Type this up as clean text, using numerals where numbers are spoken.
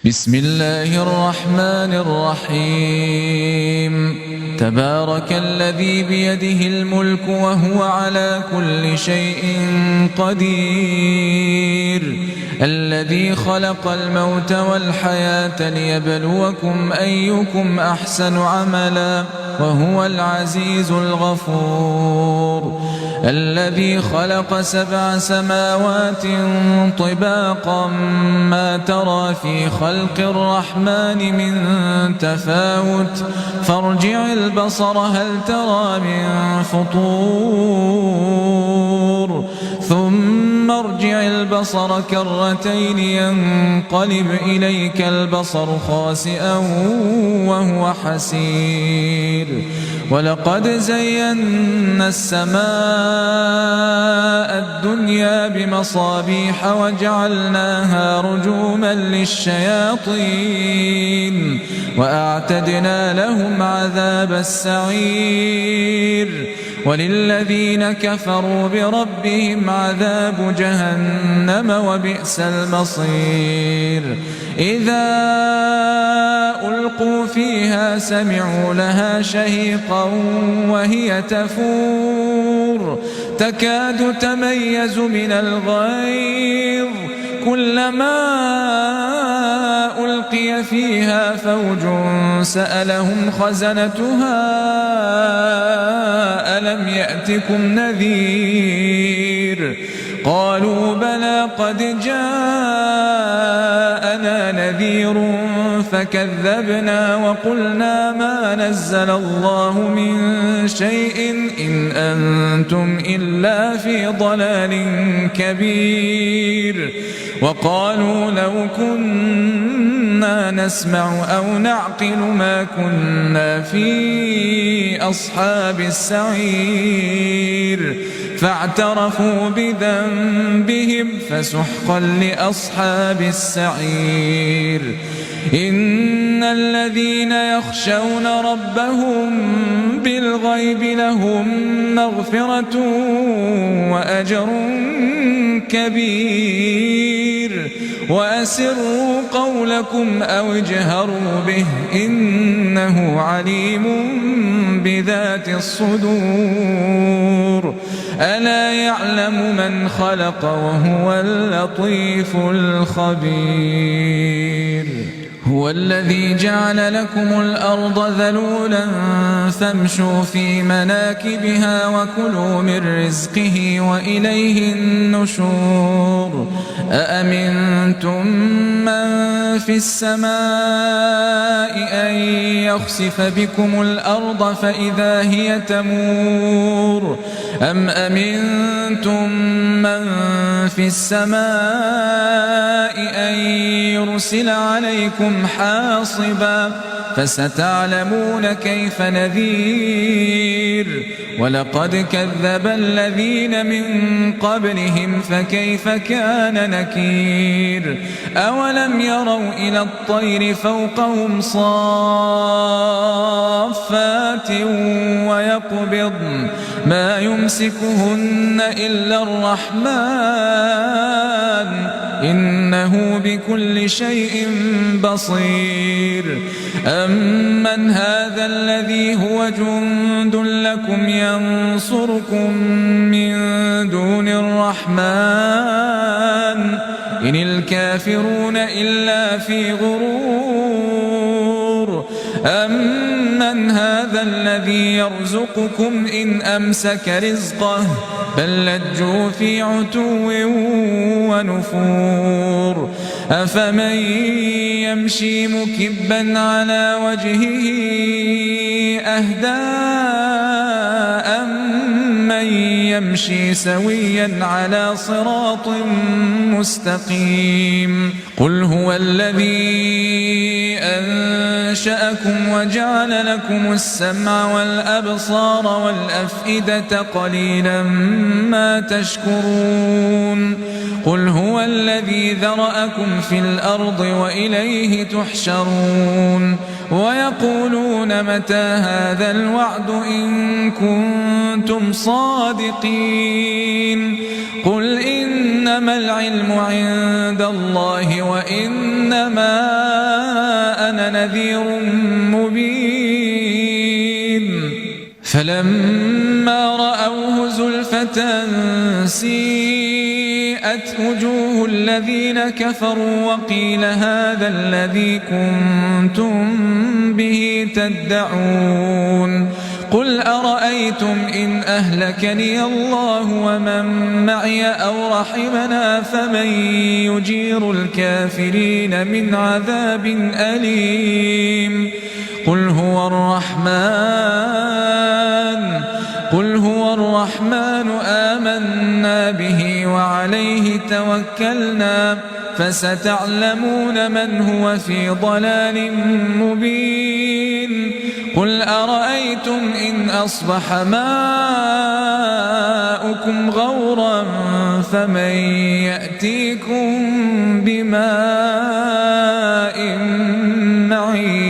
بسم الله الرحمن الرحيم تبارك الذي بيده الملك وهو على كل شيء قدير الذي خلق الموت والحياة ليبلوكم أيكم أحسن عملا وهو العزيز الغفور الذي خلق 7 سماوات طباقا ما ترى في خلق الرحمن من تفاوت فارجع البصر هل ترى من فطور ثم ارجع البصر كرتين ينقلب إليك البصر خاسئا وهو حسير ولقد زينا السماء الدنيا بمصابيح وجعلناها رجوما للشياطين وأعتدنا لهم عذاب السعير وللذين كفروا بربهم عذاب جهنم وبئس المصير إذا ألقوا فيها سمعوا لها شهيقا وهي تفور تكاد تميز من الغيظ كلما ألقي فيها فوج سألهم خزنتها ألم يأتكم نذير قالوا بلى قد جاءنا نذير فكذبنا وقلنا ما نزل الله من شيء إن أنتم إلا في ضلال كبير وقالوا لو كنا نسمع أو نعقل ما كنا في أصحاب السعير فاعترفوا بذنبهم فسحقا لأصحاب السعير إن الذين يخشون ربهم بالغيب لهم مغفرة وأجر كبير وأسروا قولكم أو اجهروا به إنه عليم بذات الصدور ألا يعلم من خلق وهو اللطيف الخبير هو الذي جعل لكم الأرض ذلولا فامشوا في مناكبها وكلوا من رزقه وإليه النشور أأمنتم من في السماء أن يخسف بكم الأرض فإذا هي تمور أم أمنتم من في السماء أن يرسل عليكم حاصبا فستعلمون كيف نذير ولقد كذب الذين من قبلهم فكيف كان نكير أولم يروا إلى الطير فوقهم صافات ويقبضن ما يمسكهن إلا الرحمن إنه بكل شيء بصير أمن هذا الذي هو جند لكم ينصركم من دون الرحمن إن الكافرون إلا في غرور أمن هذا الذي يرزقكم إن أمسك رزقه بل لجوا في عتو ونفور أفمن يمشي مكبا على وجهه أهدى أمن يمشي سويا على صراط مستقيم قل هو الذي أنشأكم وجعل لكم السمع والأبصار والأفئدة قليلا ما تشكرون قل هو الذي ذرأكم في الأرض وإليه تحشرون ويقولون متى هذا الوعد إن كنتم صادقين قل إنما العلم عند الله وإنما أنا نذير مبين فلما رأوه زلفة سيئت وجوه الذين كفروا وقيل هذا الذي كنتم به تدعون قل أرأيتم إن أهلكني الله ومن معي أو رحمنا فمن يجير الكافرين من عذاب أليم قل هو الرحمن آمنا به وعليه توكلنا فستعلمون من هو في ضلال مبين قل أرأيتم إن أصبح ماؤكم غورا فمن يأتيكم بماء معين